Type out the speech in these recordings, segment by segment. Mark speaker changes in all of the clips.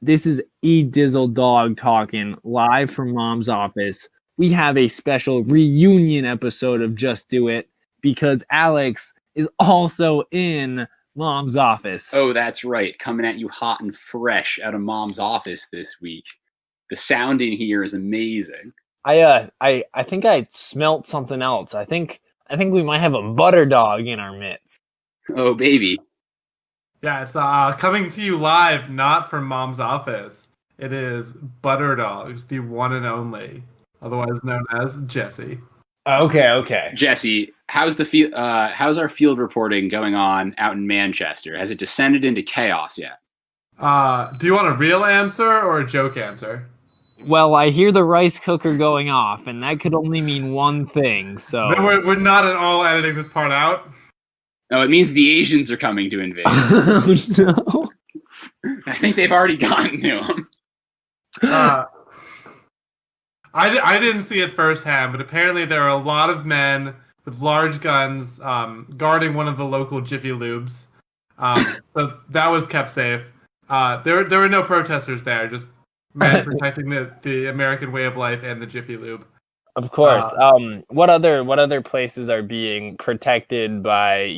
Speaker 1: This is E Dizzle Dog talking live from Mom's office. We have a special reunion episode of Just Do It because Alex is also in Mom's office.
Speaker 2: Oh, that's right. Coming at you hot and fresh out of Mom's office this week. The sound in here is amazing.
Speaker 1: I think I smelt something else. I think we might have a butter dog in our midst.
Speaker 2: Oh, baby.
Speaker 3: Yeah, it's coming to you live, not from Mom's office. It is Butter Dogs, the one and only, otherwise known as Jesse.
Speaker 1: Okay.
Speaker 2: Jesse, how's our field reporting going on out in Manchester? Has it descended into chaos yet?
Speaker 3: Do you want a real answer or a joke answer?
Speaker 1: Well, I hear the rice cooker going off, and that could only mean one thing, so...
Speaker 3: We're not at all editing this part out.
Speaker 2: Oh, it means the Asians are coming to invade.
Speaker 1: Oh, no.
Speaker 2: I think they've already gotten to them.
Speaker 3: I didn't see it firsthand, but apparently there are a lot of men with large guns guarding one of the local Jiffy Lubes. So that was kept safe. There were no protesters there, just men protecting the American way of life and the Jiffy Lube.
Speaker 1: Of course. What other places are being protected by,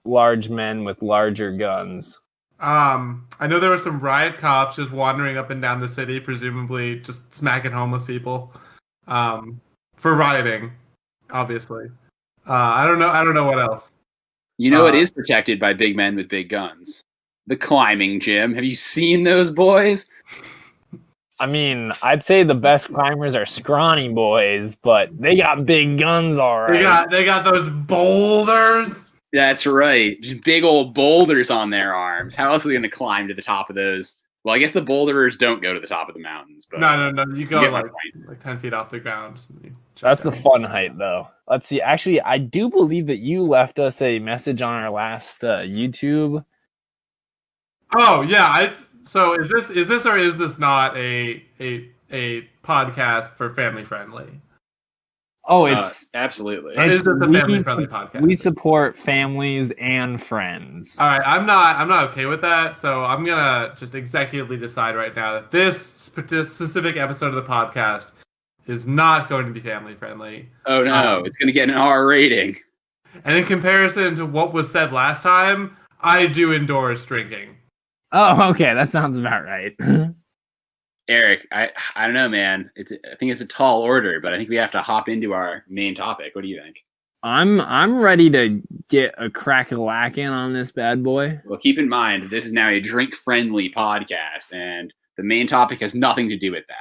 Speaker 1: large men with larger guns?
Speaker 3: I know there were some riot cops just wandering up and down the city, presumably just smacking homeless people, for rioting, obviously. I don't know what else.
Speaker 2: It is protected by big men with big guns. The climbing gym. Have you seen those boys?
Speaker 1: I mean, I'd say the best climbers are scrawny boys, but they got big guns, all right.
Speaker 3: They got those boulders.
Speaker 2: That's right. Just big old boulders on their arms. How else are they going to climb to the top of those? Well, I guess the boulderers don't go to the top of the mountains. But
Speaker 3: No. You go like 10 feet off the ground.
Speaker 1: That's the fun height, though. Let's see. Actually, I do believe that you left us a message on our last YouTube.
Speaker 3: Oh, yeah. So is this or is this not a podcast for family friendly?
Speaker 1: Oh, it's
Speaker 2: absolutely.
Speaker 3: It's a family friendly podcast.
Speaker 1: We support families and friends.
Speaker 3: All right, I'm not okay with that, so I'm gonna just executively decide right now that this specific episode of the podcast is not going to be family friendly.
Speaker 2: Oh no, it's going to get an R rating.
Speaker 3: And in comparison to what was said last time, I do endorse drinking.
Speaker 1: Oh, okay, that sounds about right.
Speaker 2: Eric, I don't know, man. I think it's a tall order, but I think we have to hop into our main topic. What do you think?
Speaker 1: I'm ready to get a crack-a-lackin' on this bad boy.
Speaker 2: Well, keep in mind, this is now a drink-friendly podcast, and the main topic has nothing to do with that.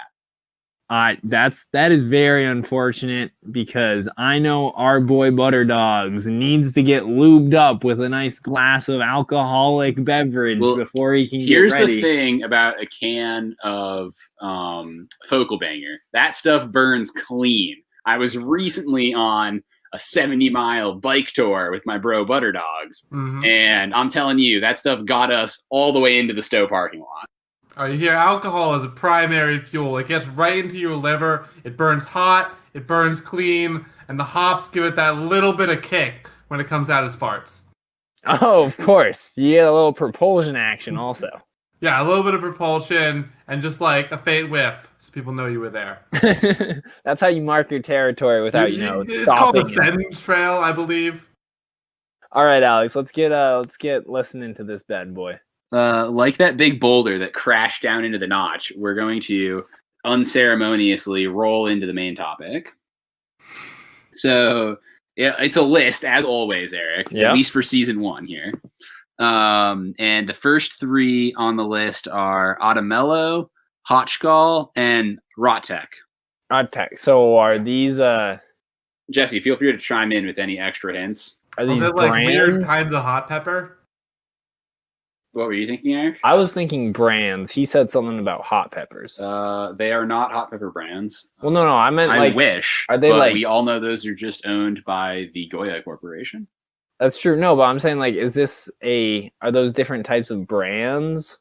Speaker 1: That is very unfortunate because I know our boy Butter Dogs needs to get lubed up with a nice glass of alcoholic beverage before he can get ready.
Speaker 2: Here's the thing about a can of Focal Banger. That stuff burns clean. I was recently on a 70-mile bike tour with my bro Butter Dogs, and I'm telling you, that stuff got us all the way into the Stowe parking lot.
Speaker 3: You hear alcohol is a primary fuel. It gets right into your liver. It burns hot. It burns clean. And the hops give it that little bit of kick when it comes out as farts.
Speaker 1: Oh, of course. You get a little propulsion action also.
Speaker 3: Yeah, a little bit of propulsion and just like a faint whiff so people know you were there.
Speaker 1: That's how you mark your territory without,
Speaker 3: It's called the sentence trail, I believe.
Speaker 1: All right, Alex, let's get listening to this bad boy.
Speaker 2: Like that big boulder that crashed down into the notch, we're going to unceremoniously roll into the main topic. So, yeah, it's a list, as always, Eric, at least for season 1 here. And the first 3 on the list are Automello, Hotchgall, and Rottech.
Speaker 1: Rottech. So are these...
Speaker 2: Jesse, feel free to chime in with any extra hints.
Speaker 1: Are these
Speaker 3: like weird kinds of hot pepper?
Speaker 2: What were you thinking, Eric?
Speaker 1: I was thinking brands. He said something about hot peppers.
Speaker 2: They are not hot pepper brands.
Speaker 1: Well, no, I meant
Speaker 2: I wish.
Speaker 1: Are they
Speaker 2: but we all know those are just owned by the Goya Corporation.
Speaker 1: That's true. No, but I'm saying are those different types of brands?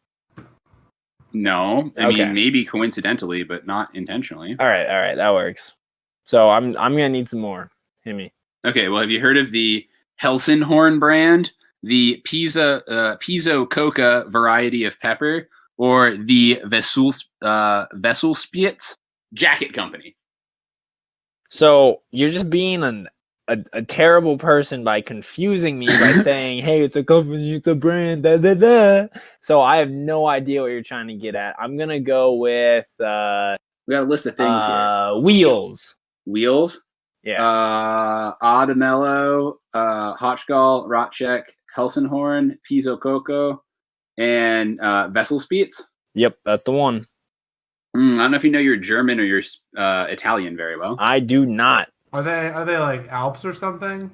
Speaker 2: No. I mean, maybe coincidentally, but not intentionally.
Speaker 1: All right. That works. So I'm going to need some more. Hit me.
Speaker 2: Okay, well, have you heard of the Helsingborn brand? The Pizzo Coca variety of pepper, or the Vesselspitz Jacket Company?
Speaker 1: So you're just being a terrible person by confusing me by saying, hey, it's a company, it's a brand, da da da. So I have no idea what you're trying to get at. I'm gonna go with
Speaker 2: We got a list of things here.
Speaker 1: Wheels.
Speaker 2: Wheels.
Speaker 1: Yeah.
Speaker 2: Adamello, Hotchgall, Rotcheck, Helsingborn, Piso Coco, and Vesselspitz.
Speaker 1: Yep, that's the one.
Speaker 2: I don't know if you know your German or your Italian very well.
Speaker 1: I do not.
Speaker 3: Are they like Alps or something?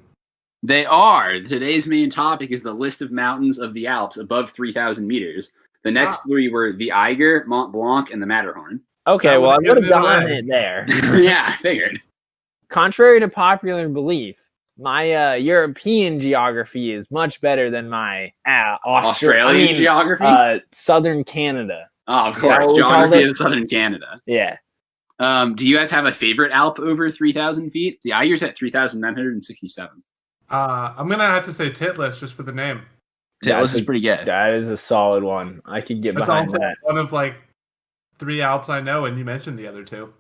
Speaker 2: They are. Today's main topic is the list of mountains of the Alps above 3,000 meters. The next three were the Eiger, Mont Blanc, and the Matterhorn.
Speaker 1: Okay, well, I would have gotten it there.
Speaker 2: Yeah, I figured.
Speaker 1: Contrary to popular belief, my European geography is much better than my
Speaker 2: Australian geography?
Speaker 1: Southern Canada.
Speaker 2: Oh, of course. Geography of Southern Canada.
Speaker 1: Yeah.
Speaker 2: Do you guys have a favorite Alp over 3,000 feet? The Eiger's at 3,967.
Speaker 3: I'm going to have to say Titlis just for the name.
Speaker 2: Titlis is pretty good.
Speaker 1: That is a solid one. I could get behind that.
Speaker 3: One of like 3 Alps I know, and you mentioned the other 2.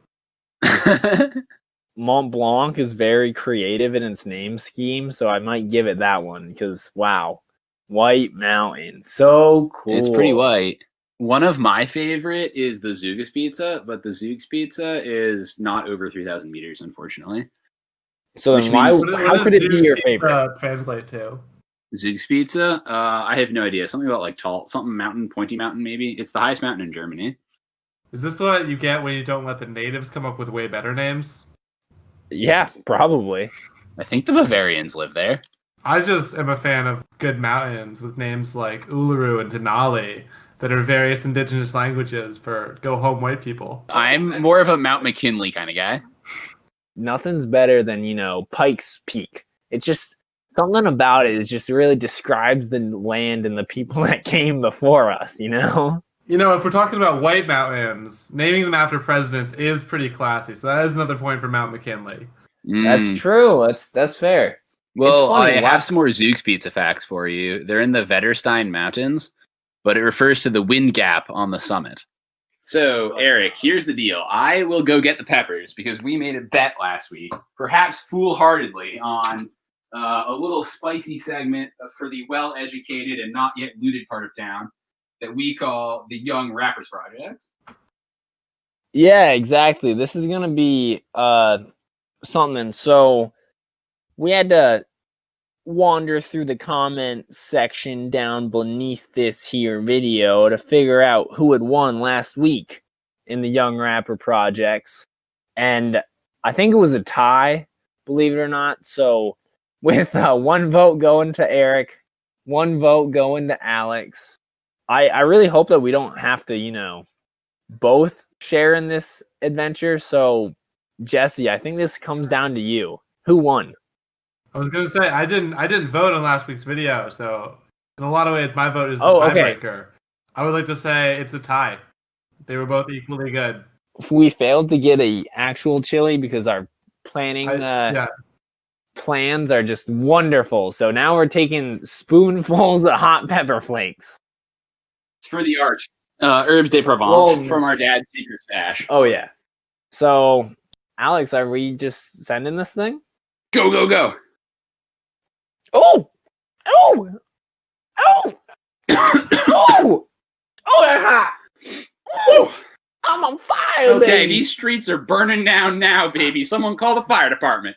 Speaker 1: Mont Blanc is very creative in its name scheme, so I might give it that one because, wow, White Mountain. So cool.
Speaker 2: It's pretty white. One of my favorite is the Zugspitze, but the Zugspitze is not over 3,000 meters, unfortunately.
Speaker 1: So then how could it be your favorite?
Speaker 3: Translate to
Speaker 2: Zugspitze? I have no idea. Something about like tall, something mountain, pointy mountain maybe. It's the highest mountain in Germany.
Speaker 3: Is this what you get when you don't let the natives come up with way better names?
Speaker 1: Yeah, probably.
Speaker 2: I think the Bavarians live there.
Speaker 3: I just am a fan of good mountains with names like Uluru and Denali that are various indigenous languages for go home white people.
Speaker 2: I'm more of a Mount McKinley kind of guy.
Speaker 1: Nothing's better than, Pikes Peak. It's just something about it just really describes the land and the people that came before us,
Speaker 3: If we're talking about white mountains, naming them after presidents is pretty classy. So that is another point for Mount McKinley.
Speaker 1: That's true. That's fair.
Speaker 2: Well, I have some more Zugspitze facts for you. They're in the Wetterstein Mountains, but it refers to the wind gap on the summit. So, Eric, here's the deal. I will go get the peppers because we made a bet last week, perhaps foolhardily, on a little spicy segment for the well-educated and not yet looted part of town that we call the Young Rappers Project.
Speaker 1: Yeah, exactly. This is going to be something. So we had to wander through the comment section down beneath this here video to figure out who had won last week in the Young Rapper Projects. And I think it was a tie, believe it or not. So with 1 vote going to Eric, 1 vote going to Alex, I really hope that we don't have to, both share in this adventure. So, Jesse, I think this comes down to you. Who won?
Speaker 3: I was gonna say I didn't vote on last week's video, so in a lot of ways my vote is the tiebreaker. Okay. I would like to say it's a tie. They were both equally good.
Speaker 1: We failed to get a actual chili because our plans are just wonderful. So now we're taking spoonfuls of hot pepper flakes.
Speaker 2: It's for the art. Herbes de Provence from our dad's secret stash.
Speaker 1: Oh, yeah. So, Alex, are we just sending this thing?
Speaker 2: Go, go, go.
Speaker 1: Oh! Oh! Oh! Oh! Oh, that's hot! Oh! I'm on fire,
Speaker 2: okay,
Speaker 1: baby.
Speaker 2: These streets are burning down now, baby. Someone call the fire department.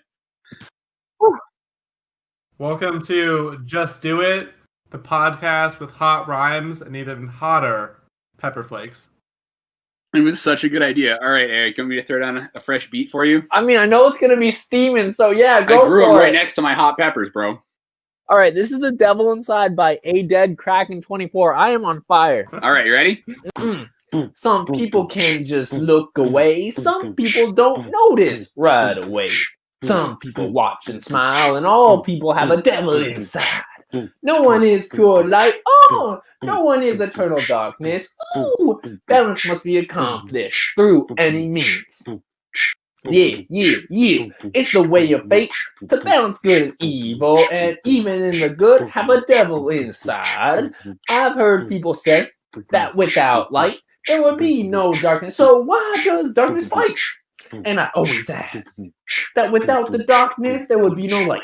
Speaker 3: Welcome to Just Do It, the podcast with hot rhymes and even hotter pepper flakes.
Speaker 2: It was such a good idea. All right, Eric, you want me to throw down a fresh beat for you?
Speaker 1: I mean, I know it's going to be steaming, so yeah, go for it.
Speaker 2: I grew them right next to my hot peppers, bro.
Speaker 1: All right, this is The Devil Inside by A Dead Kraken 24. I am on fire.
Speaker 2: All right, you ready?
Speaker 1: Some people can just look away. Some people don't notice right away. Some people watch and smile, and all people have a devil inside. No one is pure light. Oh, no one is eternal darkness. Ooh, balance must be accomplished through any means. Yeah. It's the way of fate to balance good and evil, and even in the good, have a devil inside. I've heard people say
Speaker 4: that without light, there would be no darkness. So why does darkness fight? And I always ask that without the darkness, there would be no light.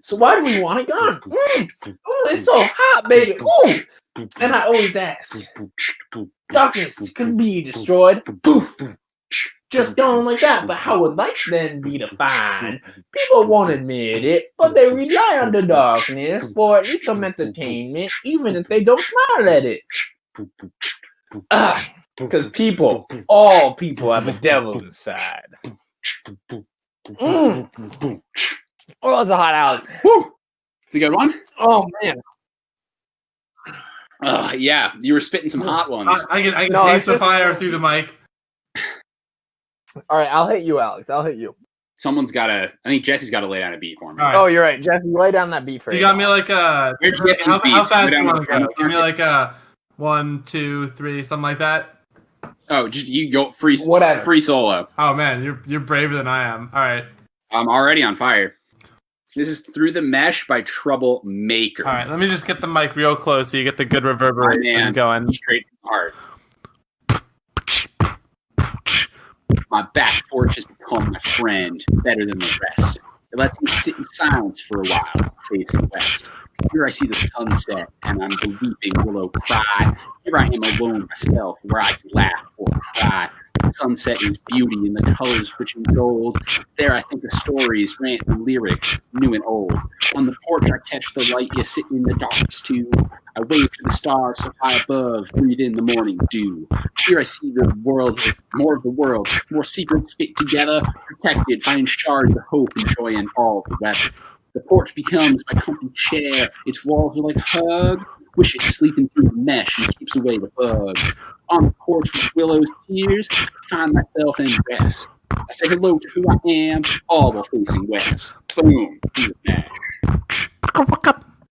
Speaker 4: So why do we want it gone? Ooh, it's so hot, baby. Ooh. And I always ask, darkness could be destroyed. Poof. Just gone like that. But how would light then be defined? People won't admit it, but they rely on the darkness for at least some entertainment, even if they don't smile at it. Because all people have a devil inside. Oh, that's a hot Alex.
Speaker 2: Woo! It's a good one.
Speaker 4: Oh, man.
Speaker 2: Yeah, you were spitting some hot ones.
Speaker 3: I can taste the fire through the mic.
Speaker 1: All right, I'll hit you, Alex. I'll hit you.
Speaker 2: Someone's got to. I think Jesse's got to lay down a beat for me.
Speaker 3: All right.
Speaker 1: Oh, you're right. Jesse, lay down that beat for
Speaker 3: You got me like a.
Speaker 2: Where'd you get these
Speaker 3: How
Speaker 2: beats?
Speaker 3: fast
Speaker 2: Go
Speaker 3: do you
Speaker 2: down
Speaker 3: want to
Speaker 2: the
Speaker 3: go? Give me like a 1, 2, 3, something like that.
Speaker 2: Oh, just you go free.
Speaker 4: Whatever.
Speaker 2: Free solo.
Speaker 3: Oh man, you're braver than I am. All right.
Speaker 2: I'm already on fire. This is Through the Mesh by Troublemaker.
Speaker 3: All right. Let me just get the mic real close so you get the good reverberations going.
Speaker 2: Straight from the heart. My back porch has become my friend, better than the rest. It lets me sit in silence for a while, facing west. Here I see the sunset, and I'm the weeping willow cry. Here I am alone myself, where I can laugh or cry. The sunset is beauty, and the colors rich and gold. There I think of stories, rant and lyrics, new and old. On the porch I catch the light, you sit in the darkness too. I wave to the stars so high above, breathe in the morning dew. Here I see the world, more of the world, more secrets fit together, protected, finding shards of hope and joy in all the weather. The porch becomes my comfy chair, its walls are like a hug. Wish it's sleeping through the mesh and keeps away the bugs. On the porch with willow's tears, I find myself in rest. I say hello to who I am, all while facing west. Boom, through the mesh.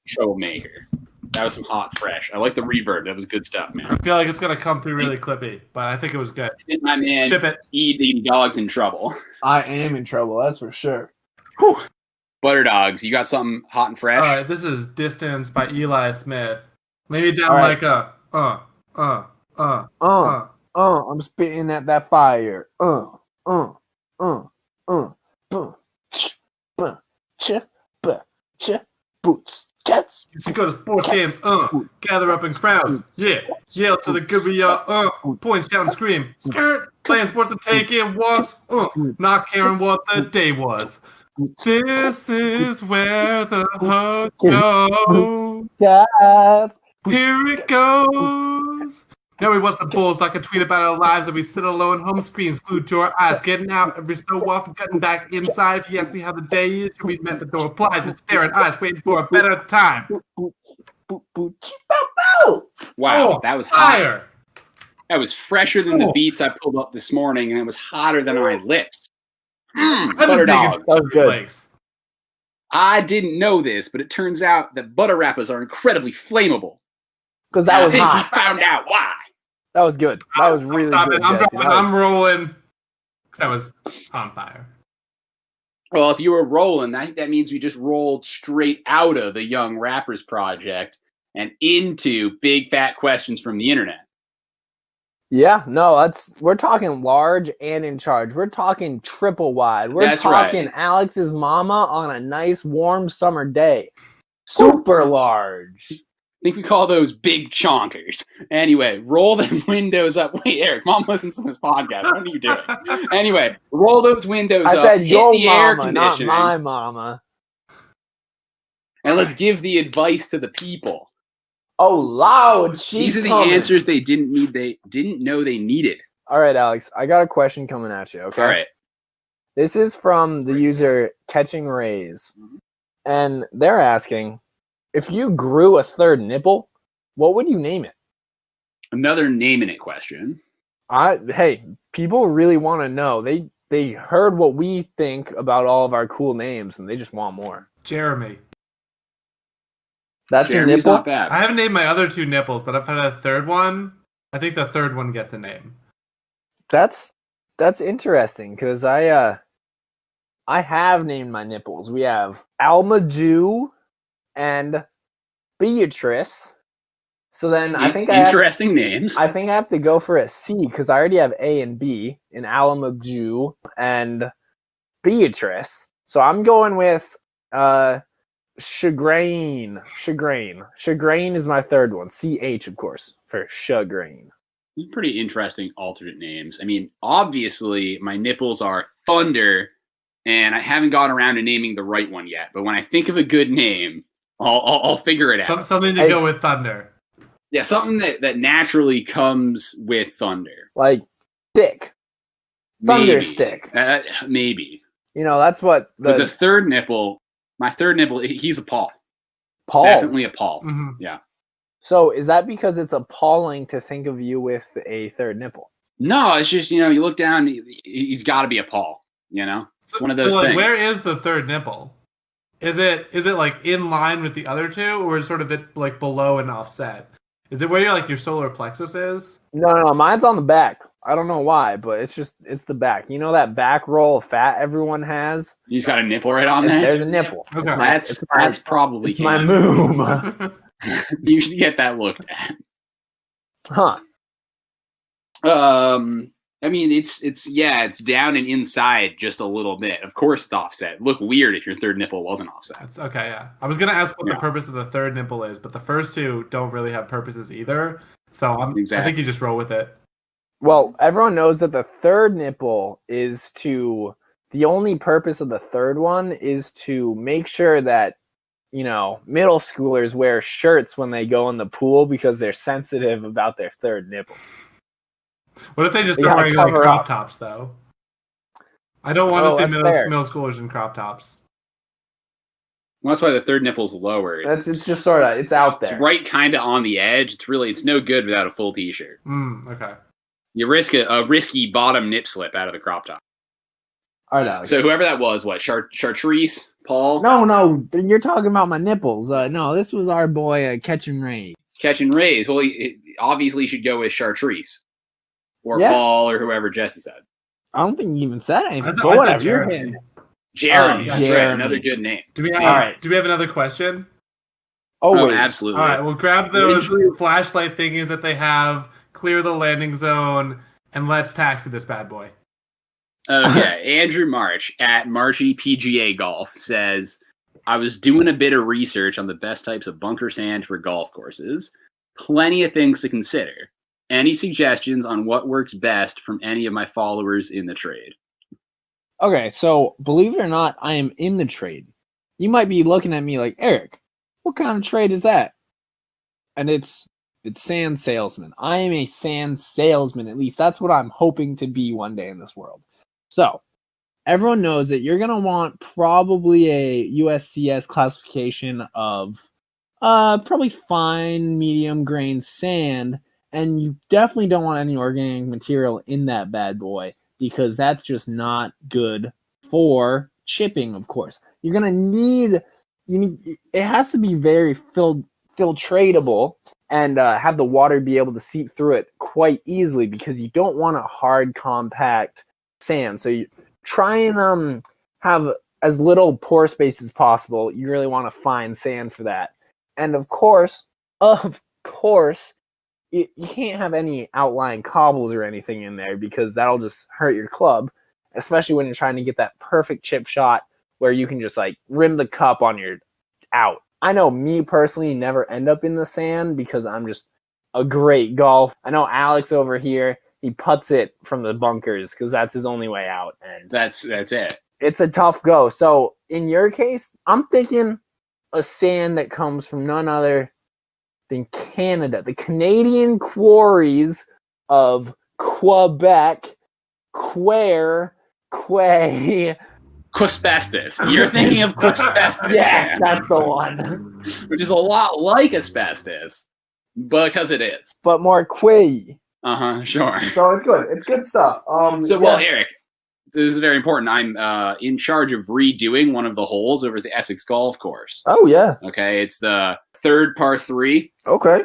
Speaker 2: Troublemaker. That was some hot fresh. I like the reverb. That was good stuff, man.
Speaker 3: I feel like it's gonna come through really clippy, but I think it was good.
Speaker 2: My man,
Speaker 3: Chip it.
Speaker 2: eating dog's in trouble.
Speaker 1: I am in trouble, that's for sure.
Speaker 2: Whew. Butter dogs, you got something hot and fresh?
Speaker 3: All right, this is Distance by Eli Smith. Maybe down
Speaker 1: All right.
Speaker 3: like a
Speaker 1: I'm spitting at that fire. Boots, cats.
Speaker 3: You should go to sports games, gather up in crowds, yeah, yell to the good we are, point, shout, and scream, skirt, playing sports to take in walks, not caring what the day was. This is where the hug goes.
Speaker 1: Cats.
Speaker 3: Here it goes. Now we watch the Bulls like a tweet about our lives that we sit alone, home screens glued to our eyes, getting out every so often, cutting back inside. If you ask me how the day is, we met the door applied, just staring eyes, waiting for a better time.
Speaker 2: Wow, that was hot.
Speaker 3: Fire.
Speaker 2: That was fresher than the beats I pulled up this morning, and it was hotter than my lips. Butter dogs.
Speaker 1: That was good.
Speaker 3: Flakes.
Speaker 2: I didn't know this, but it turns out that butter wrappers are incredibly flammable.
Speaker 1: Because that
Speaker 2: And
Speaker 1: was
Speaker 2: I think
Speaker 1: hot.
Speaker 2: we found out why.
Speaker 1: That was good. That was really good.
Speaker 3: I'm
Speaker 1: Jesse.
Speaker 3: dropping. I'm rolling. Because that was on fire.
Speaker 2: Well, if you were rolling, that means we just rolled straight out of the Young Rappers Project and into big fat questions from the internet.
Speaker 1: Yeah, no, we're talking large and in charge. We're talking triple wide. We're
Speaker 2: That's
Speaker 1: talking
Speaker 2: right.
Speaker 1: Alex's mama on a nice warm summer day. Super large.
Speaker 2: I think we call those big chonkers. Anyway, roll them windows up. Wait, Eric, Mom listens to this podcast. What are you doing? Anyway, roll those windows
Speaker 1: I
Speaker 2: up.
Speaker 1: said
Speaker 2: hit
Speaker 1: your
Speaker 2: the air
Speaker 1: mama, not
Speaker 2: conditioning,
Speaker 1: my mama.
Speaker 2: and let's give the advice to the people.
Speaker 1: Oh, loud.
Speaker 2: These are the
Speaker 1: coming.
Speaker 2: answers they didn't need. They didn't know they needed.
Speaker 1: All right, Alex, I got a question coming at you, okay?
Speaker 2: All right.
Speaker 1: This is from the user Catching Rays. And they're asking, if you grew a third nipple, what would you name it?
Speaker 2: Another naming it question.
Speaker 1: Hey, people really want to know. They heard what we think about all of our cool names, and they just want more.
Speaker 3: Jeremy.
Speaker 1: That's
Speaker 2: Jeremy's
Speaker 1: a nipple?
Speaker 2: not bad.
Speaker 3: I haven't named my other two nipples, but I've had a third one. I think the third one gets a name.
Speaker 1: That's interesting, because I have named my nipples. We have Alma Jew and Beatrice.
Speaker 4: So then I think I
Speaker 2: interesting names.
Speaker 4: I think I have to go for a C because I already have A and B in Alamoglu and Beatrice. So I'm going with Chagrin. Chagrin is my third one. CH, of course, for Chagrin.
Speaker 2: Pretty interesting alternate names. I mean, obviously, my nipples are Thunder, and I haven't gotten around to naming the right one yet. But when I think of a good name, I'll figure it out.
Speaker 3: Something to go with Thunder.
Speaker 2: Yeah, something that naturally comes with Thunder.
Speaker 4: Like stick. Thunder stick.
Speaker 2: Maybe.
Speaker 4: You know, that's what
Speaker 2: But the third nipple, my third nipple, he's a Paul.
Speaker 4: Paul.
Speaker 2: Definitely a Paul.
Speaker 3: Mm-hmm.
Speaker 2: Yeah.
Speaker 4: So is that because it's appalling to think of you with a third nipple?
Speaker 2: No, it's just, you look down, he's got to be a Paul, It's one of those things.
Speaker 3: Where is the third nipple? Is it like in line with the other two, or is sort of it like below and offset? Is it where your solar plexus is?
Speaker 4: No, mine's on the back. I don't know why, but it's the back. You know that back roll of fat everyone has?
Speaker 2: You just got a nipple right on there?
Speaker 4: There's a nipple.
Speaker 3: Okay.
Speaker 2: That's probably
Speaker 4: it's my move.
Speaker 2: You should get that looked at.
Speaker 4: Huh.
Speaker 2: I mean, it's down and inside just a little bit. Of course, it's offset. Look weird if your third nipple wasn't offset.
Speaker 3: That's okay. Yeah, I was gonna ask what the purpose of the third nipple is, but the first two don't really have purposes either. So I think you just roll with it.
Speaker 4: Well, everyone knows that the third nipple is the only purpose of the third one is to make sure that middle schoolers wear shirts when they go in the pool because they're sensitive about their third nipples.
Speaker 3: What if they just start wearing crop tops, though? I don't want to see middle schoolers in crop tops.
Speaker 2: Well, that's why the third nipple's lower.
Speaker 4: It's just sort of, it's out there.
Speaker 2: It's right kind of on the edge. It's no good without a full t-shirt.
Speaker 3: Okay.
Speaker 2: You risk a risky bottom nip slip out of the crop top.
Speaker 4: All right, Alex.
Speaker 2: So whoever that was, what, Chartreuse, Paul?
Speaker 4: No, you're talking about my nipples. No, this was our boy Catching Rays.
Speaker 2: Catching Rays. Well, obviously you should go with Chartreuse. Or Paul, or whoever Jesse said.
Speaker 4: I don't think you even said anything.
Speaker 3: But whatever.
Speaker 2: Jeremy. That's right. Another good name.
Speaker 3: Do we have another question?
Speaker 2: Oh, absolutely.
Speaker 3: All right, we'll grab those flashlight thingies that they have, clear the landing zone, and let's taxi this bad boy.
Speaker 2: Okay, Andrew March at Marshy PGA Golf says, I was doing a bit of research on the best types of bunker sand for golf courses. Plenty of things to consider. Any suggestions on what works best from any of my followers in the trade?
Speaker 4: Okay, so believe it or not, I am in the trade. You might be looking at me like, Eric, what kind of trade is that? And it's sand salesman. I am a sand salesman. At least that's what I'm hoping to be one day in this world. So everyone knows that you're going to want probably a USCS classification of probably fine, medium grain sand. And you definitely don't want any organic material in that bad boy because that's just not good for chipping, of course. You're going to need it has to be very filtratable and have the water be able to seep through it quite easily because you don't want a hard, compact sand. So you try and have as little pore space as possible. You really want to find sand for that. And of course, you can't have any outlying cobbles or anything in there because that'll just hurt your club, especially when you're trying to get that perfect chip shot where you can just rim the cup on your out. I know me personally never end up in the sand because I'm just a great golf. I know Alex over here, he putts it from the bunkers because that's his only way out. And
Speaker 2: that's it.
Speaker 4: It's a tough go. So in your case, I'm thinking a sand that comes from none other than Canada. The Canadian quarries of Quebec, Quay.
Speaker 2: Quaspastus. You're thinking of Quaspastus.
Speaker 4: Yes, that's the one.
Speaker 2: Which is a lot like asbestos, because it is.
Speaker 4: But more quay.
Speaker 2: Sure.
Speaker 4: So it's good. It's good stuff.
Speaker 2: Well, Eric, this is very important. I'm in charge of redoing one of the holes over at the Essex Golf Course.
Speaker 4: Oh, yeah.
Speaker 2: Okay, it's the third par 3.
Speaker 4: Okay.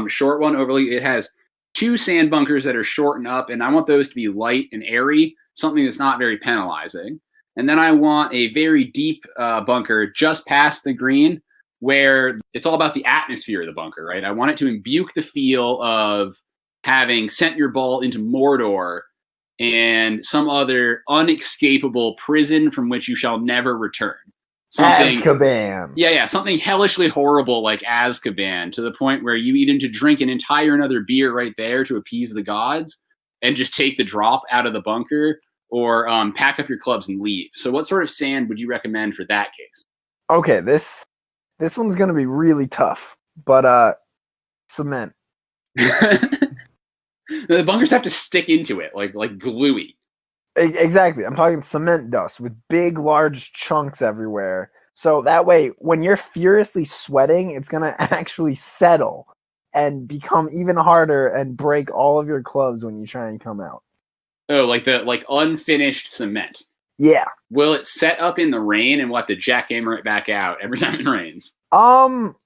Speaker 2: Short one overly. It has 2 sand bunkers that are shortened up, and I want those to be light and airy, something that's not very penalizing. And then I want a very deep bunker just past the green where it's all about the atmosphere of the bunker, right? I want it to imbuke the feel of having sent your ball into Mordor and some other unescapable prison from which you shall never return. Something,
Speaker 5: Azkaban.
Speaker 2: yeah, something hellishly horrible like Azkaban, to the point where you need to drink an entire another beer right there to appease the gods, and just take the drop out of the bunker, or pack up your clubs and leave. So, what sort of sand would you recommend for that case?
Speaker 5: Okay, this one's gonna be really tough, but cement.
Speaker 2: The bunkers have to stick into it like gluey.
Speaker 5: Exactly. I'm talking cement dust with big, large chunks everywhere. So that way, when you're furiously sweating, it's going to actually settle and become even harder and break all of your clubs when you try and come out.
Speaker 2: Oh, like unfinished cement.
Speaker 5: Yeah.
Speaker 2: Will it set up in the rain and we'll have to jackhammer it back out every time it rains?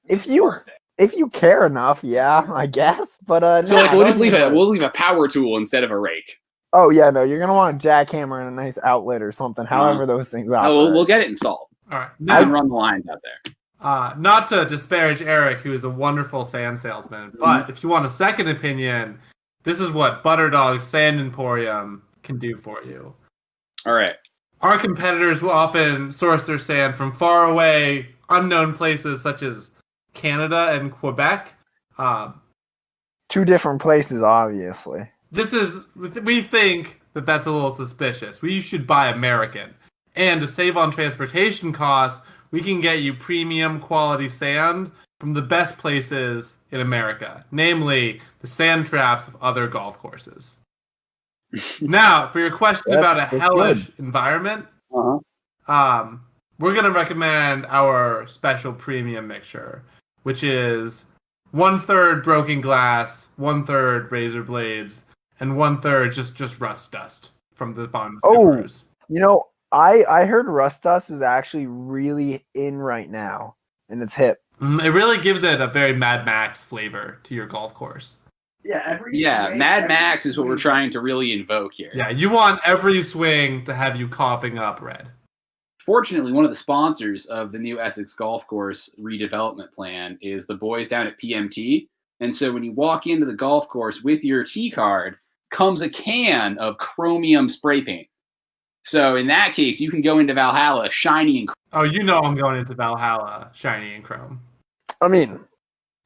Speaker 5: If you care enough, yeah, I guess. But
Speaker 2: so we'll just leave a power tool instead of a rake.
Speaker 5: Oh yeah, no, you're gonna want a jackhammer and a nice outlet or something. However, those things operate.
Speaker 2: Oh, we'll get it installed.
Speaker 3: All right,
Speaker 2: now run the lines out there.
Speaker 3: Not to disparage Eric, who is a wonderful sand salesman, but if you want a second opinion, this is what Butterdog's Sand Emporium can do for you.
Speaker 2: All right.
Speaker 3: Our competitors will often source their sand from far away, unknown places such as Canada and Quebec.
Speaker 5: Two different places, obviously.
Speaker 3: We think that that's a little suspicious. We should buy American. And to save on transportation costs, we can get you premium quality sand from the best places in America, namely the sand traps of other golf courses. Now, for your question about a hellish environment, we're going to recommend our special premium mixture, which is 1/3 broken glass, 1/3 razor blades, and 1/3 just rust dust from the bottom of the screws.
Speaker 5: You know, I heard rust dust is actually really in right now, and it's hip.
Speaker 3: It really gives it a very Mad Max flavor to your golf course.
Speaker 2: Yeah, Mad Max is what we're trying to really invoke here.
Speaker 3: Yeah, you want every swing to have you coughing up red.
Speaker 2: Fortunately, one of the sponsors of the new Essex Golf Course redevelopment plan is the boys down at PMT. And so when you walk into the golf course with your T card, comes a can of chromium spray paint. So in that case, you can go into Valhalla shiny and chrome.
Speaker 3: Oh, you know I'm going into Valhalla shiny and chrome.
Speaker 5: I mean,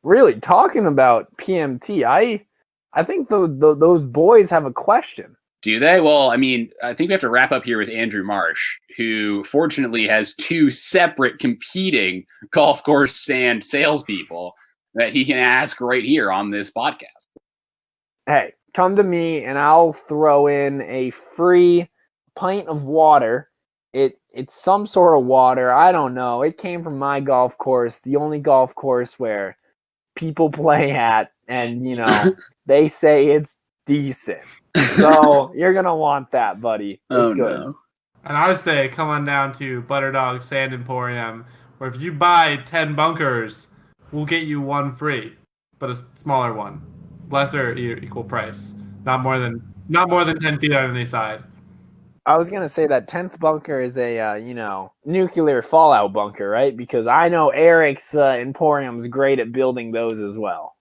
Speaker 5: really, talking about PMT, I think those boys have a question.
Speaker 2: Do they? Well, I mean, I think we have to wrap up here with Andrew Marsh, who fortunately has two separate competing golf course sand salespeople that he can ask right here on this podcast.
Speaker 5: Hey, come to me and I'll throw in a free pint of water. It's some sort of water. I don't know. It came from my golf course, the only golf course where people play at, and, you know, they say it's decent. So you're going to want that, buddy. It's good. No.
Speaker 3: And I would say come on down to Butterdog Sand Emporium, where if you buy 10 bunkers, we'll get you one free, but a smaller one. Lesser equal price. Not more than 10 feet on any side.
Speaker 5: I was going to say that 10th bunker is a, nuclear fallout bunker, right? Because I know Eric's Emporium's great at building those as well.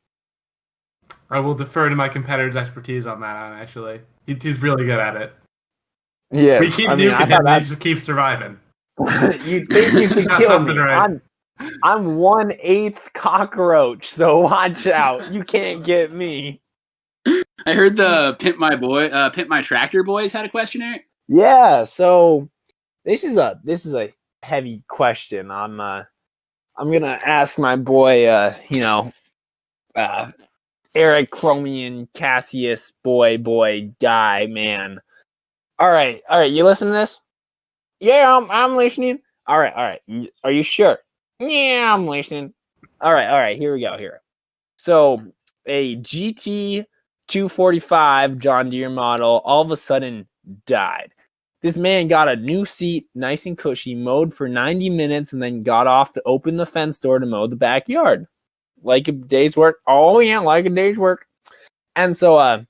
Speaker 3: I will defer to my competitor's expertise on that, actually. He's really good at it.
Speaker 5: Yeah,
Speaker 3: we keep nuking him, and he just keeps surviving.
Speaker 5: You think you can kill me? Right. I'm 1/8 cockroach, so watch out. You can't get me.
Speaker 2: I heard the Pimp My Tractor boys had a question, Eric.
Speaker 5: Yeah, so this is a heavy question. I'm gonna ask my boy, Eric Chromium Cassius boy guy man. All right. You listen to this? Yeah, I'm listening. All right. Are you sure? Yeah, I'm listening. All right. Here we go. So a GT 245 John Deere model all of a sudden died. This man got a new seat, nice and cushy, mowed for 90 minutes, and then got off to open the fence door to mow the backyard. Like a day's work. Oh, yeah, like a day's work. And so,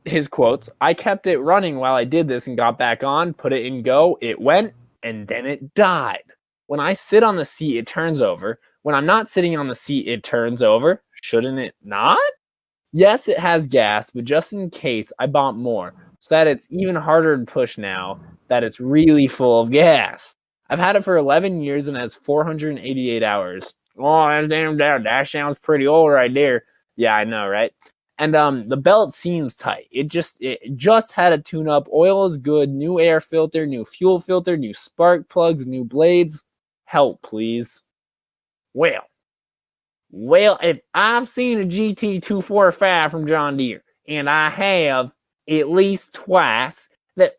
Speaker 5: his quotes, I kept it running while I did this and got back on, put it in go, it went, and then it died. When I sit on the seat, it turns over. When I'm not sitting on the seat, it turns over. Shouldn't it not? Yes, it has gas, but just in case, I bought more, so that it's even harder to push now that it's really full of gas. I've had it for 11 years and has 488 hours. Oh, that's damn down. That sounds pretty old right there. Yeah, I know, right? And the belt seems tight. It just had a tune-up. Oil is good. New air filter, new fuel filter, new spark plugs, new blades. Help, please. Well, if I've seen a GT245 from John Deere, and I have at least twice, that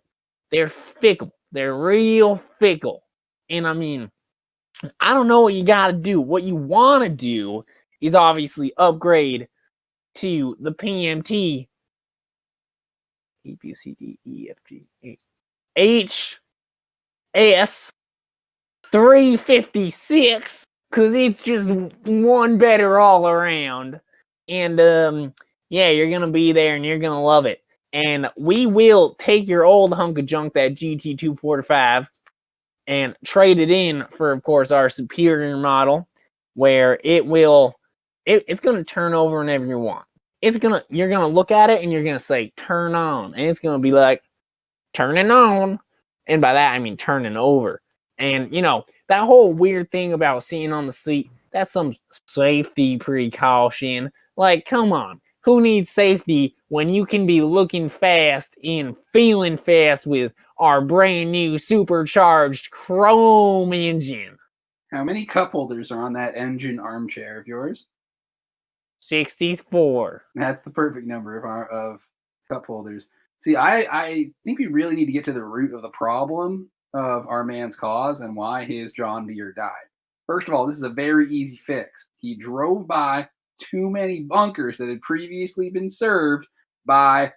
Speaker 5: they're fickle. They're real fickle. And I mean, I don't know what you got to do. What you want to do is obviously upgrade to the PMT E, B, C, D, E, F, G, H, S 356, because it's just one better all around. And yeah, you're going to be there and you're going to love it. And we will take your old hunk of junk, that GT245, and trade it in for, of course, our superior model, where it's going to turn over whenever you want. You're going to look at it and you're going to say, turn on. And it's going to be like, turning on. And by that, I mean turning over. And, you know, that whole weird thing about sitting on the seat, that's some safety precaution. Like, come on. Who needs safety when you can be looking fast and feeling fast with our brand new supercharged chrome engine?
Speaker 2: How many cup holders are on that engine armchair of yours?
Speaker 5: 64.
Speaker 2: That's the perfect number of cup holders. See, I think we really need to get to the root of the problem of our man's cause and why his John Deere died. First of all, this is a very easy fix. He drove by too many bunkers that had previously been served by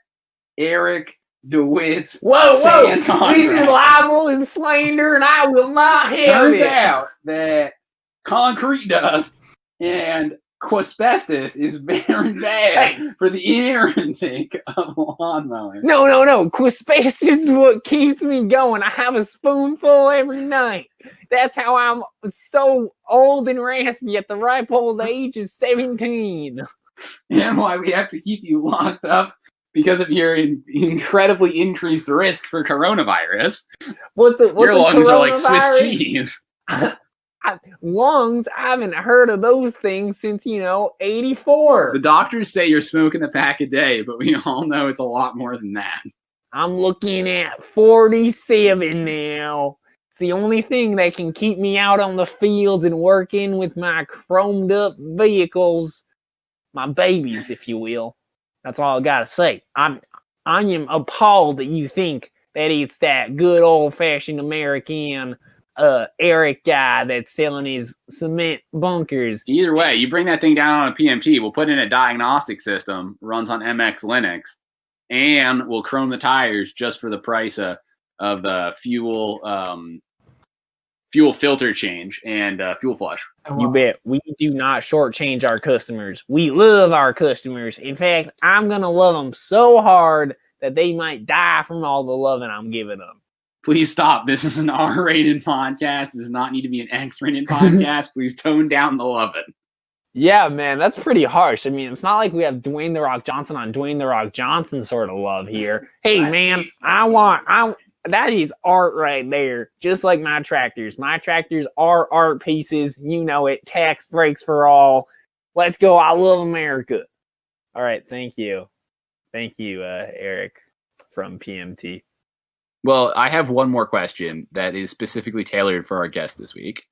Speaker 2: Eric DeWitt's sand contract.
Speaker 5: This is libel and slander, and I will not have
Speaker 2: Turns
Speaker 5: it.
Speaker 2: out that concrete dust and asbestos is very bad for the air intake of lawn mowing.
Speaker 5: No. Asbestos is what keeps me going. I have a spoonful every night. That's how I'm so old and raspy at the ripe old age of 17.
Speaker 2: And why we have to keep you locked up because of your incredibly increased risk for coronavirus. Your lungs are like Swiss cheese.
Speaker 5: Lungs, I haven't heard of those things since, 84.
Speaker 2: The doctors say you're smoking a pack a day, but we all know it's a lot more than that.
Speaker 5: I'm looking at 47 now. It's the only thing that can keep me out on the fields and working with my chromed up vehicles. My babies, if you will. That's all I gotta say. I am appalled that you think that it's that good old-fashioned American Eric guy that's selling his cement bunkers.
Speaker 2: Either way, you bring that thing down on a PMT, we'll put in a diagnostic system, runs on MX Linux, and we'll chrome the tires just for the price of the fuel filter change and fuel flush.
Speaker 5: You bet. We do not shortchange our customers. We love our customers. In fact, I'm going to love them so hard that they might die from all the loving I'm giving them.
Speaker 2: Please stop. This is an R-rated podcast. It does not need to be an X-rated podcast. Please tone down the loving.
Speaker 5: Yeah, man, that's pretty harsh. I mean, it's not like we have Dwayne The Rock Johnson on Dwayne The Rock Johnson sort of love here. Hey, man, that is art right there. Just like my tractors. My tractors are art pieces. You know it. Tax breaks for all. Let's go. I love America. All right. Thank you. Thank you, Eric from PMT.
Speaker 2: Well, I have one more question that is specifically tailored for our guest this week,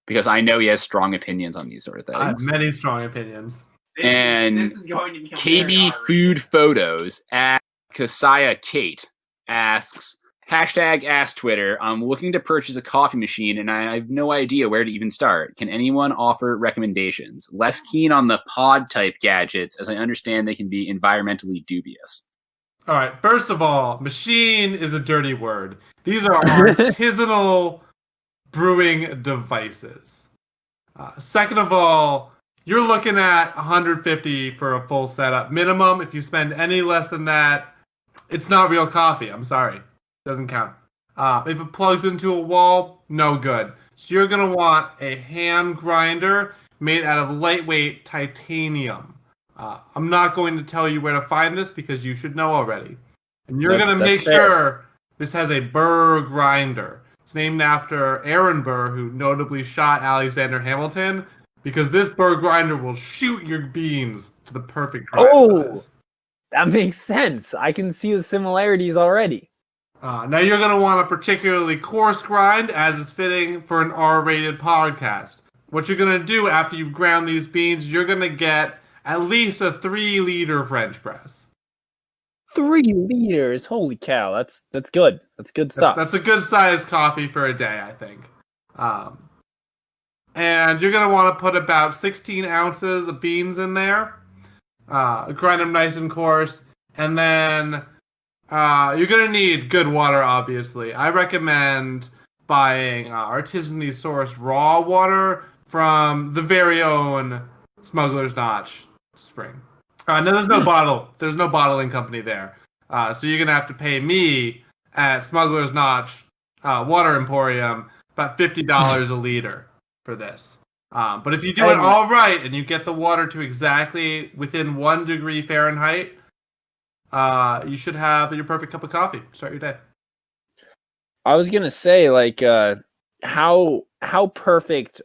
Speaker 2: because I know he has strong opinions on these sort of things.
Speaker 3: I have many strong opinions.
Speaker 2: This is going to become KB Food Photos at Kasaya Kate asks, #ask Twitter, I'm looking to purchase a coffee machine and I have no idea where to even start. Can anyone offer recommendations? Less keen on the pod type gadgets, as I understand they can be environmentally dubious.
Speaker 3: All right, first of all, machine is a dirty word. These are artisanal brewing devices. Second of all, you're looking at $150 for a full setup minimum. If you spend any less than that, it's not real coffee. I'm sorry. Doesn't count. If it plugs into a wall, no good. So you're going to want a hand grinder made out of lightweight titanium. I'm not going to tell you where to find this because you should know already. And you're going to make sure this has a Burr grinder. It's named after Aaron Burr, who notably shot Alexander Hamilton, because this Burr grinder will shoot your beans to the perfect size.
Speaker 5: That makes sense. I can see the similarities already.
Speaker 3: Now you're going to want a particularly coarse grind, as is fitting for an R-rated podcast. What you're going to do after you've ground these beans, you're going to get at least a 3-liter French press.
Speaker 5: 3 liters. Holy cow. That's good. That's good stuff.
Speaker 3: That's a good sized coffee for a day, I think. And you're going to want to put about 16 ounces of beans in there. Grind them nice and coarse. And then you're going to need good water, obviously. I recommend buying artisanally sourced raw water from the very own Smuggler's Notch spring. No, there's no bottle. There's no bottling company there. So you're going to have to pay me at Smuggler's Notch Water Emporium about $50 a liter for this. But if you do it all right and you get the water to exactly within 1 degree Fahrenheit, you should have your perfect cup of coffee. Start your day.
Speaker 5: I was gonna say, like, how perfect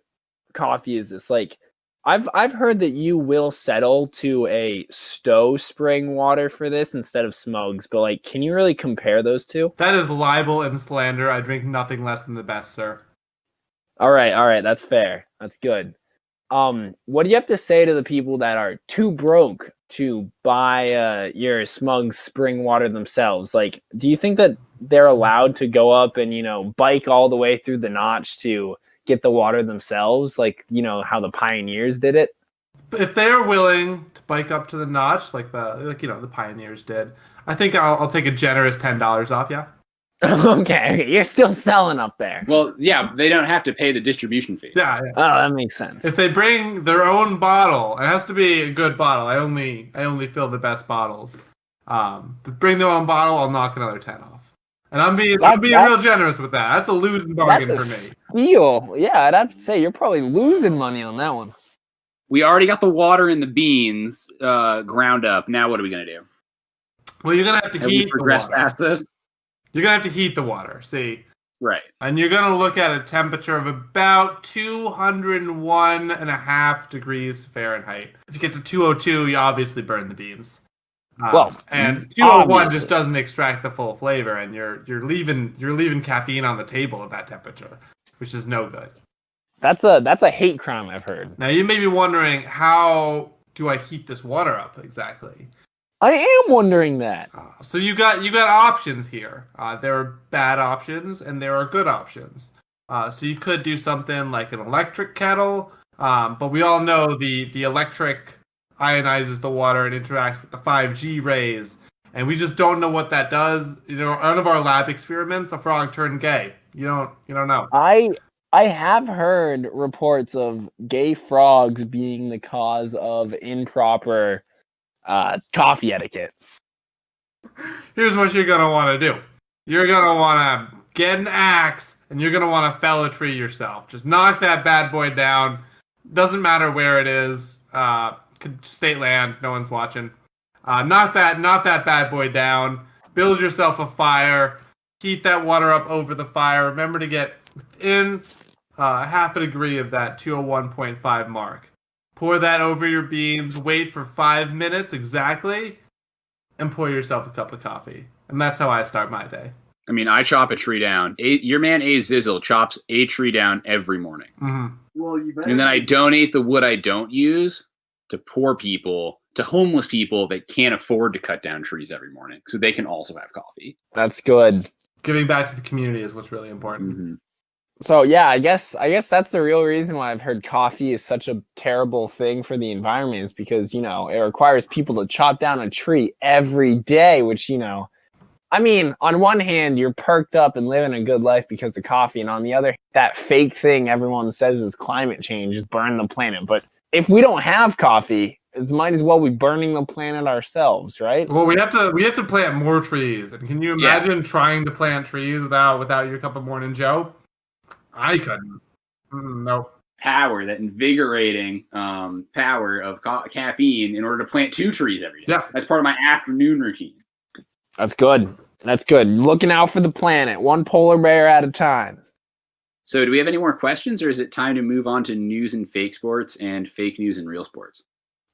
Speaker 5: coffee is this? Like, I've heard that you will settle to a Stowe spring water for this instead of Smugs, but like, can you really compare those two?
Speaker 3: That is libel and slander. I drink nothing less than the best, sir.
Speaker 5: All right, that's fair. That's good. What do you have to say to the people that are too broke to buy your Smugs spring water themselves? Like, do you think that they're allowed to go up and, bike all the way through the notch to get the water themselves, like, how the pioneers did it?
Speaker 3: If they're willing to bike up to the notch, like the pioneers did, I think I'll take a generous $10 off. Yeah.
Speaker 5: Okay, you're still selling up there.
Speaker 2: Well, yeah, they don't have to pay the distribution fee.
Speaker 3: Yeah.
Speaker 5: Oh, that makes sense.
Speaker 3: If they bring their own bottle, it has to be a good bottle. I only fill the best bottles. Bring their own bottle, I'll knock another 10 off. And I'm being real generous with that. That's a losing bargain for me.
Speaker 5: Steal. Yeah, I'd have to say you're probably losing money on that one.
Speaker 2: We already got the water and the beans ground up. Now what are we gonna do?
Speaker 3: Well, you're gonna have to heat the water.
Speaker 2: Past this?
Speaker 3: You're gonna have to heat the water. See.
Speaker 2: Right.
Speaker 3: And you're gonna look at a temperature of about 201.5 degrees Fahrenheit. If you get to 202, you obviously burn the beans. And 201 just doesn't extract the full flavor, and you're leaving caffeine on the table at that temperature, which is no good.
Speaker 5: That's a hate crime, I've heard.
Speaker 3: Now you may be wondering, how do I heat this water up exactly?
Speaker 5: I am wondering that.
Speaker 3: So you got options here. There are bad options and there are good options. So you could do something like an electric kettle, but we all know the electric ionizes the water and interacts with the 5G rays, and we just don't know what that does. Out of our lab experiments, a frog turned gay. You don't know.
Speaker 5: I have heard reports of gay frogs being the cause of improper coffee etiquette.
Speaker 3: Here's what you're gonna want to do. You're gonna want to get an axe, and you're gonna want to fell a tree yourself. Just knock that bad boy down. Doesn't matter where it is. State land, no one's watching. Knock that bad boy down. Build yourself a fire. Heat that water up over the fire. Remember to get within half a degree of that 201.5 mark. Pour that over your beans. Wait for 5 minutes exactly, and pour yourself a cup of coffee. And that's how I start my day.
Speaker 2: I mean, I chop a tree down. Your man A Zizzle chops a tree down every morning.
Speaker 3: Mm-hmm.
Speaker 6: Well,
Speaker 2: and then I donate the wood I don't use to poor people, to homeless people that can't afford to cut down trees every morning, so they can also have coffee.
Speaker 5: That's good.
Speaker 3: Giving back to the community is what's really important.
Speaker 2: Mm-hmm.
Speaker 5: So yeah, I guess that's the real reason why I've heard coffee is such a terrible thing for the environment, is because, it requires people to chop down a tree every day, which, I mean, on one hand, you're perked up and living a good life because of coffee, and on the other, that fake thing everyone says is climate change, is burn the planet. But if we don't have coffee, it might as well be burning the planet ourselves, right?
Speaker 3: Well, we have to plant more trees. And can you imagine trying to plant trees without your cup of morning Joe? I couldn't. Nope.
Speaker 2: power, that invigorating power of caffeine in order to plant 2 trees every day.
Speaker 3: Yeah.
Speaker 2: That's part of my afternoon routine.
Speaker 5: That's good. That's good. Looking out for the planet, one polar bear at a time.
Speaker 2: So do we have any more questions, or is it time to move on to news and fake sports and fake news and real sports?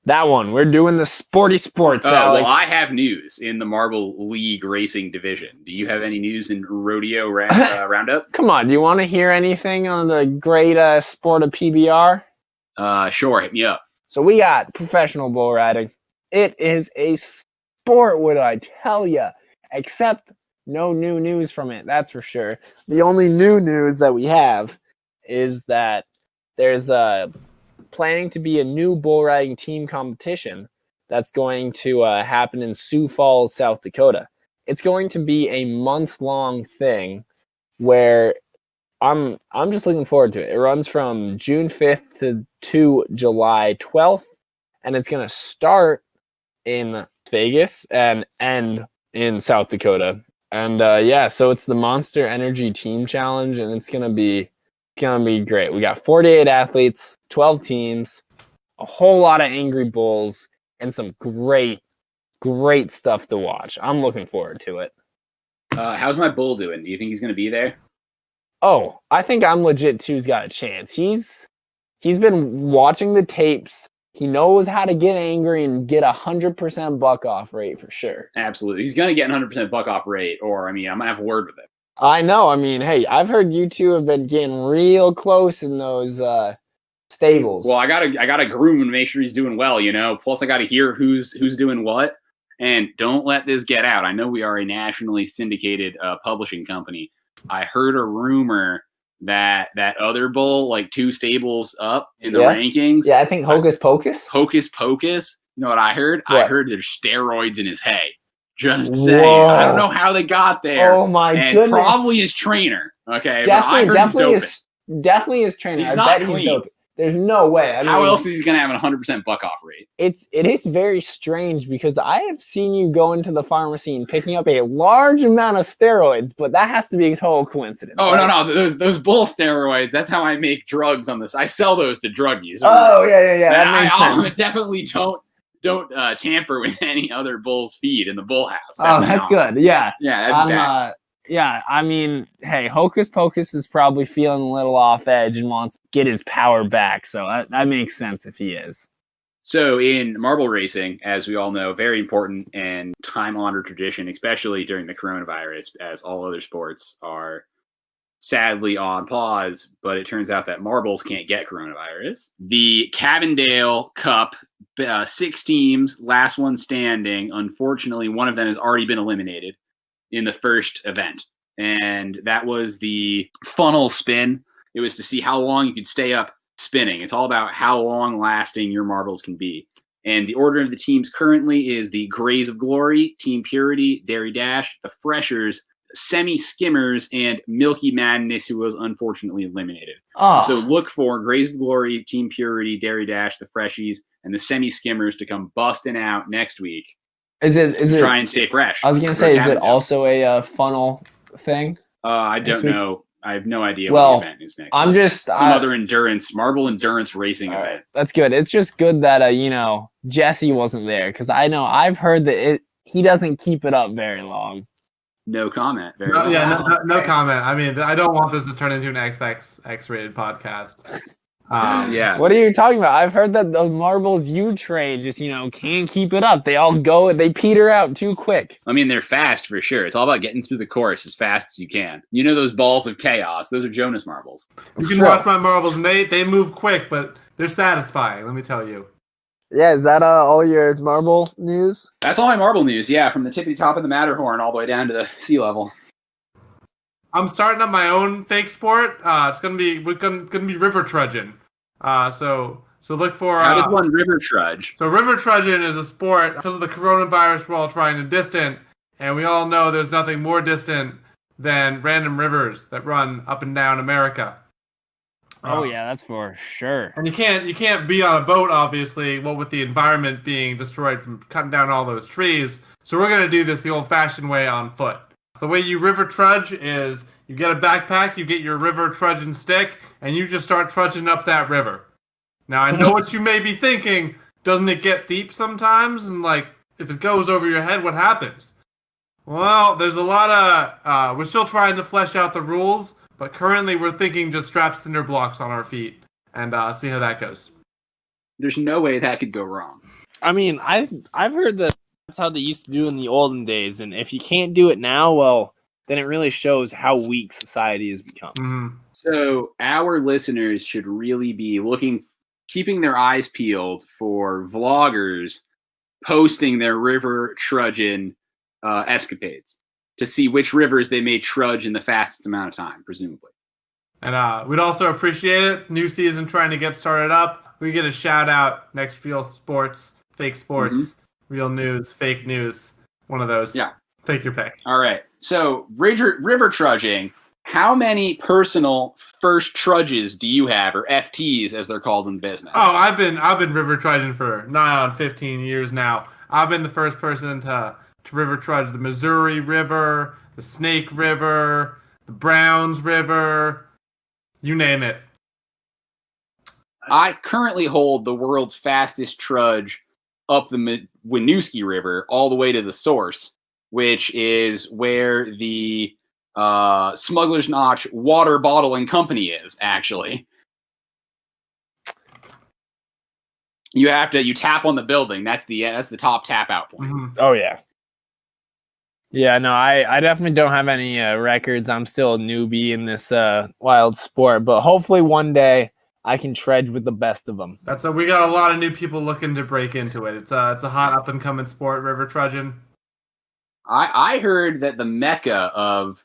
Speaker 5: That one. We're doing the sporty sports, Alex.
Speaker 2: Well, I have news in the Marble League Racing Division. Do you have any news in Rodeo Roundup?
Speaker 5: Come on. Do you want to hear anything on the great sport of PBR?
Speaker 2: Sure, hit me up.
Speaker 5: So we got professional bull riding. It is a sport, would I tell you? Except no new news from it, that's for sure. The only new news that we have is that there's planning to be a new bull riding team competition that's going to happen in Sioux Falls, South Dakota. It's going to be a month-long thing where I'm just looking forward to it. It runs from June 5th to July 12th, and it's going to start in Vegas and end in South Dakota. And so it's the Monster Energy Team Challenge, and it's gonna be great. We got 48 athletes, 12 teams, a whole lot of angry bulls, and some great stuff to watch. I'm looking forward to it.
Speaker 2: How's my bull doing? Do you think he's gonna be there?
Speaker 5: Oh, I think I'm legit too's got a chance. He's been watching the tapes. He knows how to get angry and get 100% buck off rate for sure.
Speaker 2: Absolutely. He's going to get 100% buck off rate, or, I'm going to have a word with him.
Speaker 5: I know. Hey, I've heard you two have been getting real close in those stables.
Speaker 2: Well, I gotta groom and make sure he's doing well, Plus, I got to hear who's doing what. And don't let this get out. I know we are a nationally syndicated publishing company. I heard a rumor that other bull, like 2 stables up in the rankings.
Speaker 5: Yeah, I think Hocus Pocus.
Speaker 2: Hocus Pocus. You know what I heard?
Speaker 5: What?
Speaker 2: I heard there's steroids in his hay. Just saying. Whoa. I don't know how they got there.
Speaker 5: Oh my goodness.
Speaker 2: Probably his trainer. Okay.
Speaker 5: Definitely his trainer.
Speaker 2: He's not clean.
Speaker 5: There's no way.
Speaker 2: How else is he going to have a 100% buck off rate?
Speaker 5: It is very strange because I have seen you go into the pharmacy and picking up a large amount of steroids, but that has to be a total coincidence.
Speaker 2: Oh,
Speaker 5: right?
Speaker 2: No. Those bull steroids, that's how I make drugs on this. I sell those to druggies.
Speaker 5: Oh, yeah. That makes sense.
Speaker 2: Definitely don't tamper with any other bull's feed in the bull house.
Speaker 5: That's good. Yeah.
Speaker 2: Yeah, that'd be bad.
Speaker 5: Yeah, hey, Hocus Pocus is probably feeling a little off edge and wants to get his power back, so that makes sense if he is.
Speaker 2: So in marble racing, as we all know, very important and time-honored tradition, especially during the coronavirus, as all other sports are sadly on pause, but it turns out that marbles can't get coronavirus. The Cavendale Cup, 6 teams, last one standing. Unfortunately, one of them has already been eliminated in the first event, and that was the funnel spin. It was to see how long you could stay up spinning. It's all about how long lasting your marbles can be. And the order of the teams currently is the Grays of Glory, Team Purity, Dairy Dash, the Freshers, Semi Skimmers, and Milky Madness, who was unfortunately eliminated. So look for Grays of Glory, Team Purity, Dairy Dash, the Freshies, and the Semi Skimmers to come busting out next week.
Speaker 5: Is it
Speaker 2: try and stay fresh?
Speaker 5: I was gonna say, is it also a funnel thing?
Speaker 2: I don't know. I have no idea what the event is next.
Speaker 5: I'm just
Speaker 2: some other marble endurance racing event.
Speaker 5: That's good. It's just good that Jesse wasn't there, because I know I've heard that he doesn't keep it up very long.
Speaker 2: No comment.
Speaker 3: No comment. I don't want this to turn into an X-rated podcast.
Speaker 2: Yeah.
Speaker 5: What are you talking about? I've heard that the marbles you trade just, can't keep it up. They peter out too quick.
Speaker 2: They're fast for sure. It's all about getting through the course as fast as you can. Those balls of chaos. Those are Jonahs Marbles.
Speaker 3: You can watch my marbles, and they move quick, but they're satisfying, let me tell you.
Speaker 5: Yeah, is that all your marble news?
Speaker 2: That's all my marble news, yeah, from the tippity top of the Matterhorn all the way down to the sea level.
Speaker 3: I'm starting up my own fake sport. It's gonna be river trudging. So look for.
Speaker 2: How does one river trudge?
Speaker 3: So river trudging is a sport because of the coronavirus. We're all trying to distant, and we all know there's nothing more distant than random rivers that run up and down America.
Speaker 5: Oh yeah, that's for sure.
Speaker 3: And you can't be on a boat, obviously. What with the environment being destroyed from cutting down all those trees. So we're gonna do this the old-fashioned way on foot. The way you river trudge is you get a backpack, you get your river trudging stick, and you just start trudging up that river. Now, I know what you may be thinking. Doesn't it get deep sometimes? And, like, if it goes over your head, what happens? Well, there's a lot of... we're still trying to flesh out the rules, but currently we're thinking just strap cinder blocks on our feet and see how that goes.
Speaker 2: There's no way that could go wrong.
Speaker 5: I mean, I've heard that that's how they used to do in the olden days, and if you can't do it now, well, then it really shows how weak society has become.
Speaker 3: Mm-hmm.
Speaker 2: So our listeners should really be keeping their eyes peeled for vloggers posting their river trudging escapades to see which rivers they may trudge in the fastest amount of time, presumably.
Speaker 3: And we'd also appreciate it. New season trying to get started up. We get a shout out next Real Sports, Fake Sports, Real News, Fake News. One of those.
Speaker 2: Yeah.
Speaker 3: Take your pick.
Speaker 2: All right. So river trudging. How many personal first trudges do you have, or FTs as they're called in business?
Speaker 3: Oh, I've been river trudging for nigh on 15 years now. I've been the first person to river trudge the Missouri River, the Snake River, the Browns River, you name it.
Speaker 2: I currently hold the world's fastest trudge up the Winooski River all the way to the source, which is where the Smuggler's Notch water bottling company is, actually. You tap on the building. That's the top tap out point.
Speaker 3: Mm-hmm.
Speaker 5: Oh, yeah. Yeah, no, I definitely don't have any records. I'm still a newbie in this wild sport, but hopefully one day I can trudge with the best of them.
Speaker 3: We got a lot of new people looking to break into it. It's a hot up and coming sport, river trudging.
Speaker 2: I heard that the mecca of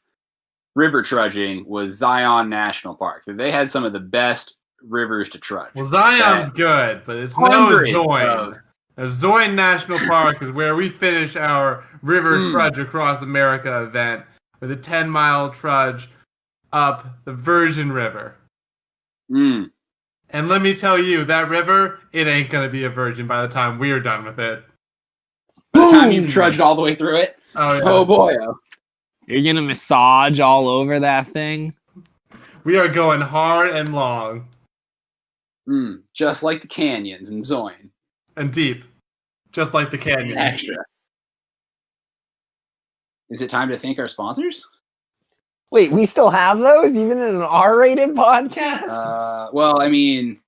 Speaker 2: river trudging was Zion National Park. They had some of the best rivers to trudge.
Speaker 3: Well, Zion's good, but it's no Zoyne. Zoyne National Park is where we finish our river trudge across America event with a 10-mile trudge up the Virgin River.
Speaker 2: Mm.
Speaker 3: And let me tell you, that river, it ain't going to be a virgin by the time we're done with it.
Speaker 2: By the time you've trudged all the way through it?
Speaker 3: Oh, yeah.
Speaker 2: Oh boy.
Speaker 5: You're going to massage all over that thing?
Speaker 3: We are going hard and long.
Speaker 2: Just like the canyons in Zoyne.
Speaker 3: And deep. Just like the canyon.
Speaker 2: Extra. Is it time to thank our sponsors?
Speaker 5: Wait, we still have those, even in an R-rated podcast?
Speaker 2: Well, I mean,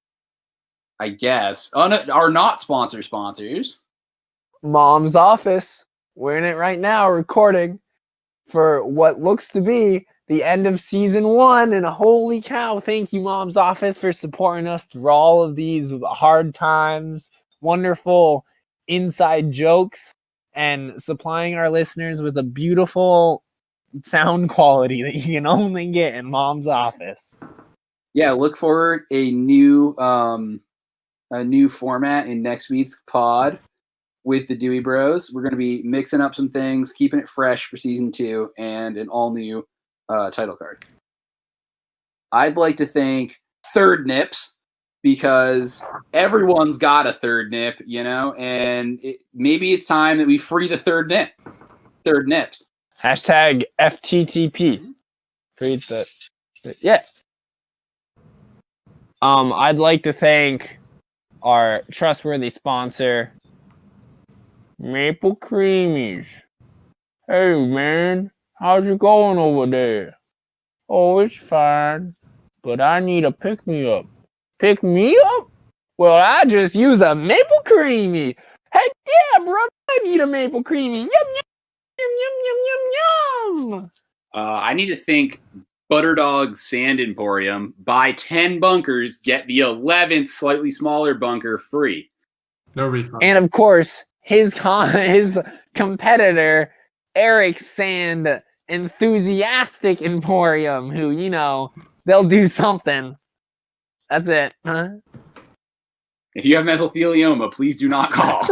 Speaker 2: I guess. Are not sponsors.
Speaker 5: Mom's Office. We're in it right now, recording for what looks to be the end of season 1. And holy cow, thank you, Mom's Office, for supporting us through all of these hard times, wonderful inside jokes, and supplying our listeners with a beautiful sound quality that you can only get in Mom's Office.
Speaker 2: Yeah, look for a new format in next week's pod with the Dewey Bros. We're going to be mixing up some things, keeping it fresh for season 2, and an all-new title card. I'd like to thank Third Nips, because everyone's got a third nip, and maybe it's time that we free the third nip. Third Nips.
Speaker 5: Hashtag FTTP. Yeah. I'd like to thank our trustworthy sponsor, Maple Creamies. Hey, man. How's it going over there? Oh, it's fine. But I need a pick-me-up. Pick me up? Well, I just use a Maple Creamy. Heck yeah, bro. I need a Maple Creamy. Yum, yum, yum, yum, yum, yum.
Speaker 2: I need to thank Butterdog Sand Emporium. Buy 10 bunkers, get the 11th slightly smaller bunker free.
Speaker 3: No refund.
Speaker 5: And of course, his competitor, Eric Sand Enthusiastic Emporium, who, they'll do something. That's it. Huh?
Speaker 2: If you have mesothelioma, please do not call.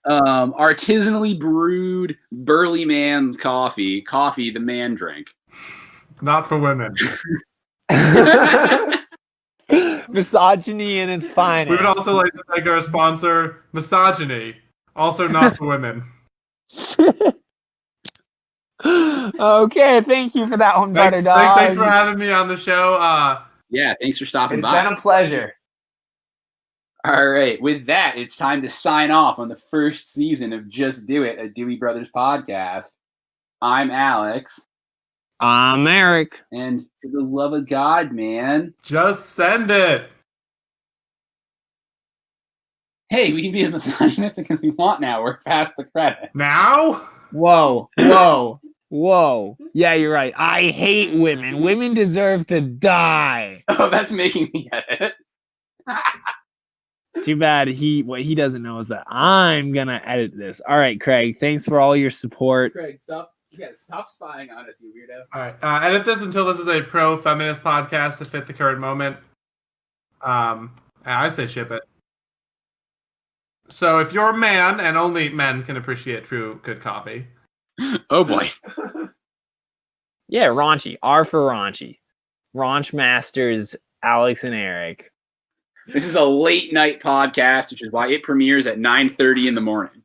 Speaker 2: Artisanally brewed Burly Man's coffee the man drink.
Speaker 3: Not for women.
Speaker 5: Misogyny in its finest.
Speaker 3: We would also like to thank our sponsor, Misogyny. Also not for women.
Speaker 5: Okay, thank you for that one, Butter Dog.
Speaker 3: Thanks for having me on the show.
Speaker 2: Yeah, thanks for stopping
Speaker 4: It's
Speaker 2: by.
Speaker 4: been a pleasure.
Speaker 2: All right, with that, it's time to sign off on the first season of Just Do It, a Dewey Brothers podcast. I'm Alex,
Speaker 1: I'm Eric.
Speaker 2: and for the love of God, man,
Speaker 3: Just send it.
Speaker 2: hey, we can be as misogynistic as we want now. We're past the credit.
Speaker 3: Now?
Speaker 1: Whoa. Yeah, you're right. I hate women. Women deserve to die.
Speaker 2: Oh, that's making me edit.
Speaker 1: Too bad what he doesn't know is that I'm gonna edit this. All right, Craig. Thanks for all your support.
Speaker 2: Craig, stop spying on us, you weirdo.
Speaker 3: All right. Edit this until this is a pro-feminist podcast to fit the current moment. I say ship it. So if you're a man, and only men can appreciate true good coffee.
Speaker 2: Oh boy.
Speaker 5: Yeah, raunchy. R for raunchy. Raunch Masters, Alex and Eric.
Speaker 2: This is a late night podcast, which is why it premieres at 9:30 in the morning.